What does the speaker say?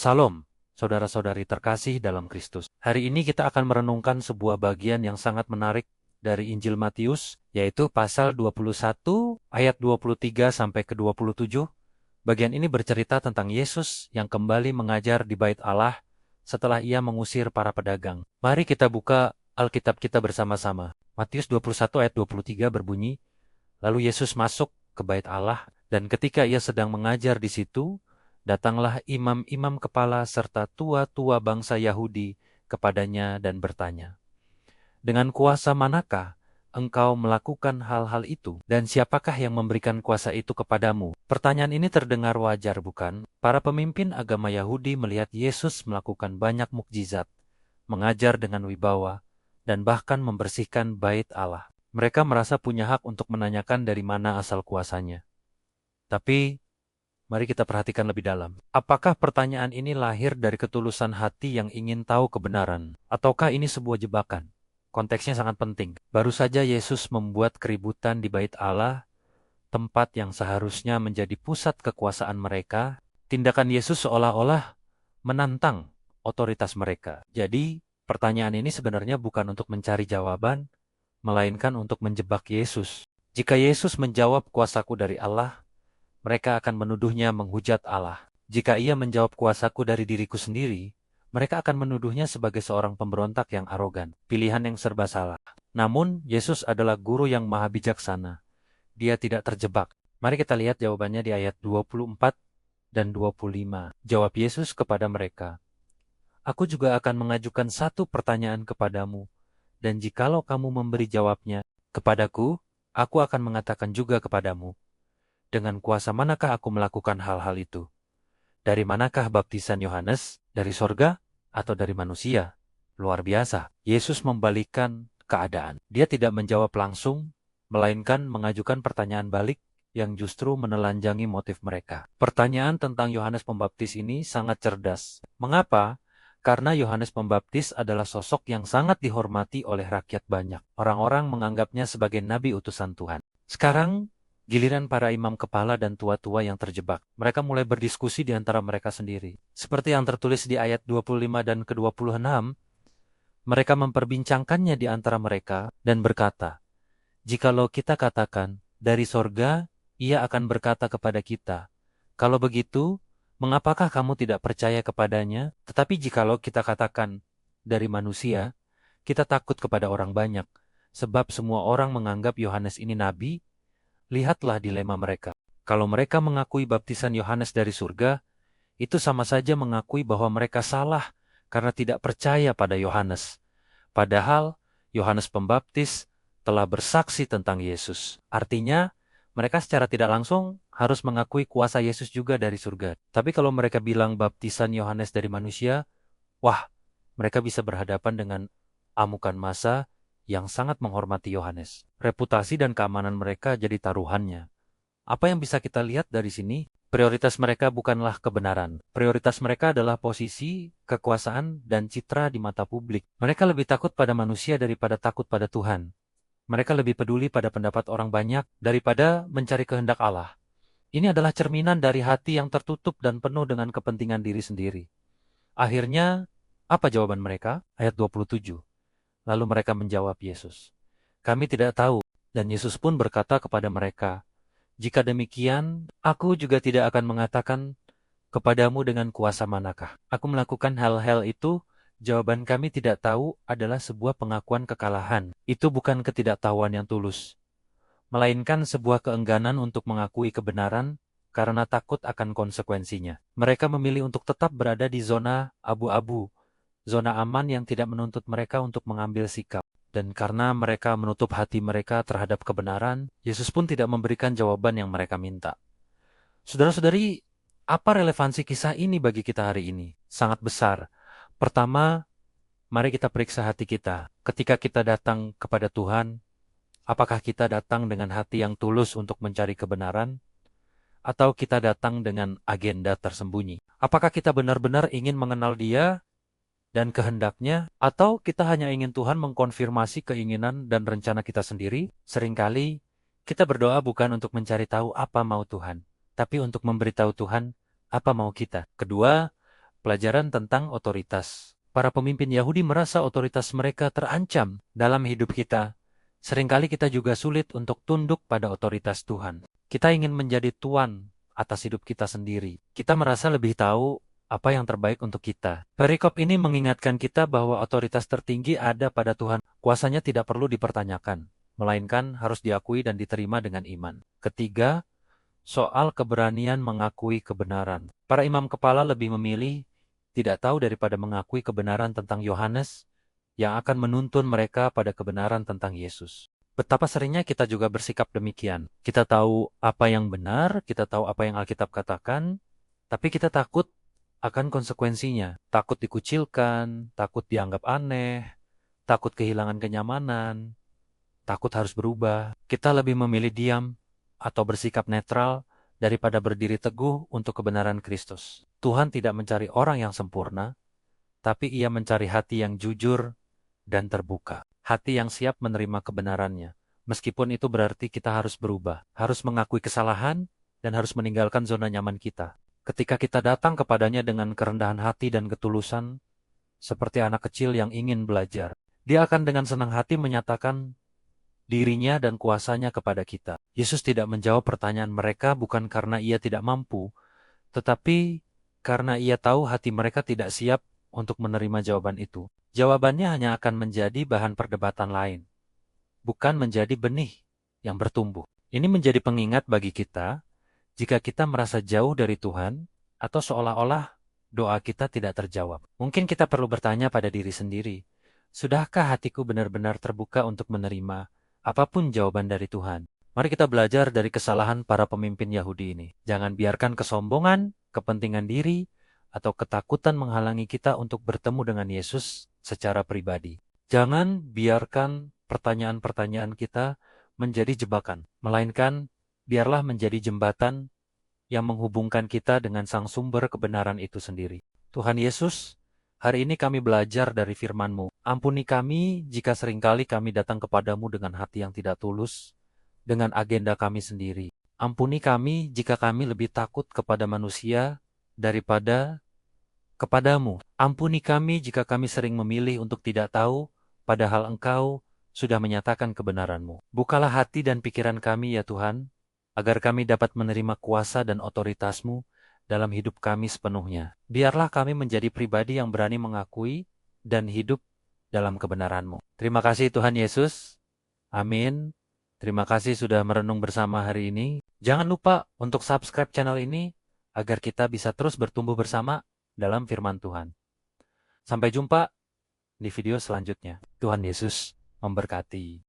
Salam, saudara-saudari terkasih dalam Kristus. Hari ini kita akan merenungkan sebuah bagian yang sangat menarik dari Injil Matius, yaitu pasal 21 ayat 23 sampai ke 27. Bagian ini bercerita tentang Yesus yang kembali mengajar di Bait Allah setelah ia mengusir para pedagang. Mari kita buka Alkitab kita bersama-sama. Matius 21 ayat 23 berbunyi, "Lalu Yesus masuk ke Bait Allah, dan ketika ia sedang mengajar di situ, datanglah imam-imam kepala serta tua-tua bangsa Yahudi kepadanya dan bertanya, 'Dengan kuasa manakah engkau melakukan hal-hal itu? Dan siapakah yang memberikan kuasa itu kepadamu?' Pertanyaan ini terdengar wajar, bukan? Para pemimpin agama Yahudi melihat Yesus melakukan banyak mukjizat, mengajar dengan wibawa, dan bahkan membersihkan Bait Allah. Mereka merasa punya hak untuk menanyakan dari mana asal kuasanya. Tapi mari kita perhatikan lebih dalam. Apakah pertanyaan ini lahir dari ketulusan hati yang ingin tahu kebenaran? Ataukah ini sebuah jebakan? Konteksnya sangat penting. Baru saja Yesus membuat keributan di Bait Allah, tempat yang seharusnya menjadi pusat kekuasaan mereka. Tindakan Yesus seolah-olah menantang otoritas mereka. Jadi, pertanyaan ini sebenarnya bukan untuk mencari jawaban, melainkan untuk menjebak Yesus. Jika Yesus menjawab, "Kuasaku dari Allah," mereka akan menuduhnya menghujat Allah. Jika ia menjawab, "Kuasaku dari diriku sendiri," mereka akan menuduhnya sebagai seorang pemberontak yang arogan, pilihan yang serba salah. Namun, Yesus adalah guru yang maha bijaksana. Dia tidak terjebak. Mari kita lihat jawabannya di ayat 24 dan 25. Jawab Yesus kepada mereka, "Aku juga akan mengajukan satu pertanyaan kepadamu, dan jikalau kamu memberi jawabnya kepadaku, aku akan mengatakan juga kepadamu, dengan kuasa manakah aku melakukan hal-hal itu? Dari manakah baptisan Yohanes? Dari sorga atau dari manusia?" Luar biasa. Yesus membalikkan keadaan. Dia tidak menjawab langsung, melainkan mengajukan pertanyaan balik yang justru menelanjangi motif mereka. Pertanyaan tentang Yohanes Pembaptis ini sangat cerdas. Mengapa? Karena Yohanes Pembaptis adalah sosok yang sangat dihormati oleh rakyat banyak. Orang-orang menganggapnya sebagai nabi utusan Tuhan. Sekarang, giliran para imam kepala dan tua-tua yang terjebak. Mereka mulai berdiskusi di antara mereka sendiri. Seperti yang tertulis di ayat 25 dan ke-26, mereka memperbincangkannya di antara mereka dan berkata, "Jikalau kita katakan, dari sorga, ia akan berkata kepada kita, 'Kalau begitu, mengapakah kamu tidak percaya kepadanya?' Tetapi jikalau kita katakan, dari manusia, kita takut kepada orang banyak, sebab semua orang menganggap Yohanes ini nabi." Lihatlah dilema mereka. Kalau mereka mengakui baptisan Yohanes dari surga, itu sama saja mengakui bahwa mereka salah karena tidak percaya pada Yohanes. Padahal Yohanes Pembaptis telah bersaksi tentang Yesus. Artinya, mereka secara tidak langsung harus mengakui kuasa Yesus juga dari surga. Tapi kalau mereka bilang baptisan Yohanes dari manusia, wah, mereka bisa berhadapan dengan amukan massa yang sangat menghormati Yohanes. Reputasi dan keamanan mereka jadi taruhannya. Apa yang bisa kita lihat dari sini? Prioritas mereka bukanlah kebenaran. Prioritas mereka adalah posisi, kekuasaan, dan citra di mata publik. Mereka lebih takut pada manusia daripada takut pada Tuhan. Mereka lebih peduli pada pendapat orang banyak daripada mencari kehendak Allah. Ini adalah cerminan dari hati yang tertutup dan penuh dengan kepentingan diri sendiri. Akhirnya, apa jawaban mereka? Ayat 27. Lalu mereka menjawab Yesus, "Kami tidak tahu." Dan Yesus pun berkata kepada mereka, "Jika demikian, aku juga tidak akan mengatakan kepadamu dengan kuasa manakah aku melakukan hal-hal itu." Jawaban "kami tidak tahu" adalah sebuah pengakuan kekalahan. Itu bukan ketidaktahuan yang tulus, melainkan sebuah keengganan untuk mengakui kebenaran karena takut akan konsekuensinya. Mereka memilih untuk tetap berada di zona abu-abu, zona aman yang tidak menuntut mereka untuk mengambil sikap. Dan karena mereka menutup hati mereka terhadap kebenaran, Yesus pun tidak memberikan jawaban yang mereka minta. Saudara-saudari, apa relevansi kisah ini bagi kita hari ini? Sangat besar. Pertama, mari kita periksa hati kita. Ketika kita datang kepada Tuhan, apakah kita datang dengan hati yang tulus untuk mencari kebenaran? Atau kita datang dengan agenda tersembunyi? Apakah kita benar-benar ingin mengenal Dia dan kehendaknya, atau kita hanya ingin Tuhan mengkonfirmasi keinginan dan rencana kita sendiri? Seringkali kita berdoa bukan untuk mencari tahu apa mau Tuhan, tapi untuk memberitahu Tuhan apa mau kita. Kedua, Pelajaran tentang otoritas. Para pemimpin Yahudi merasa otoritas mereka terancam dalam hidup kita. Seringkali kita juga sulit untuk tunduk pada otoritas Tuhan. Kita ingin menjadi tuan atas hidup kita sendiri. Kita merasa lebih tahu apa yang terbaik untuk kita. Perikop ini mengingatkan kita bahwa otoritas tertinggi ada pada Tuhan. Kuasanya tidak perlu dipertanyakan, melainkan harus diakui dan diterima dengan iman. Ketiga, soal keberanian mengakui kebenaran. Para imam kepala lebih memilih tidak tahu daripada mengakui kebenaran tentang Yohanes yang akan menuntun mereka pada kebenaran tentang Yesus. Betapa seringnya kita juga bersikap demikian. Kita tahu apa yang benar, kita tahu apa yang Alkitab katakan, tapi kita takut akan konsekuensinya. Takut dikucilkan, takut dianggap aneh, takut kehilangan kenyamanan, takut harus berubah. Kita lebih memilih diam atau bersikap netral daripada berdiri teguh untuk kebenaran Kristus. Tuhan tidak mencari orang yang sempurna, tapi Ia mencari hati yang jujur dan terbuka. Hati yang siap menerima kebenarannya. Meskipun itu berarti kita harus berubah, harus mengakui kesalahan, dan harus meninggalkan zona nyaman kita. Ketika kita datang kepadanya dengan kerendahan hati dan ketulusan, seperti anak kecil yang ingin belajar, Dia akan dengan senang hati menyatakan dirinya dan kuasanya kepada kita. Yesus tidak menjawab pertanyaan mereka bukan karena Ia tidak mampu, tetapi karena Ia tahu hati mereka tidak siap untuk menerima jawaban itu. Jawabannya hanya akan menjadi bahan perdebatan lain, bukan menjadi benih yang bertumbuh. Ini menjadi pengingat bagi kita jika kita merasa jauh dari Tuhan atau seolah-olah doa kita tidak terjawab. Mungkin kita perlu bertanya pada diri sendiri, sudahkah hatiku benar-benar terbuka untuk menerima apapun jawaban dari Tuhan? Mari kita belajar dari kesalahan para pemimpin Yahudi ini. Jangan biarkan kesombongan, kepentingan diri, atau ketakutan menghalangi kita untuk bertemu dengan Yesus secara pribadi. Jangan biarkan pertanyaan-pertanyaan kita menjadi jebakan, melainkan biarlah menjadi jembatan yang menghubungkan kita dengan sang sumber kebenaran itu sendiri. Tuhan Yesus, hari ini kami belajar dari firman-Mu. Ampuni kami jika seringkali kami datang kepadamu dengan hati yang tidak tulus, dengan agenda kami sendiri. Ampuni kami jika kami lebih takut kepada manusia daripada kepadamu. Ampuni kami jika kami sering memilih untuk tidak tahu, padahal Engkau sudah menyatakan kebenaran-Mu. Bukalah hati dan pikiran kami ya Tuhan, agar kami dapat menerima kuasa dan otoritas-Mu dalam hidup kami sepenuhnya. Biarlah kami menjadi pribadi yang berani mengakui dan hidup dalam kebenaran-Mu. Terima kasih Tuhan Yesus. Amin. Terima kasih sudah merenung bersama hari ini. Jangan lupa untuk subscribe channel ini agar kita bisa terus bertumbuh bersama dalam firman Tuhan. Sampai jumpa di video selanjutnya. Tuhan Yesus memberkati.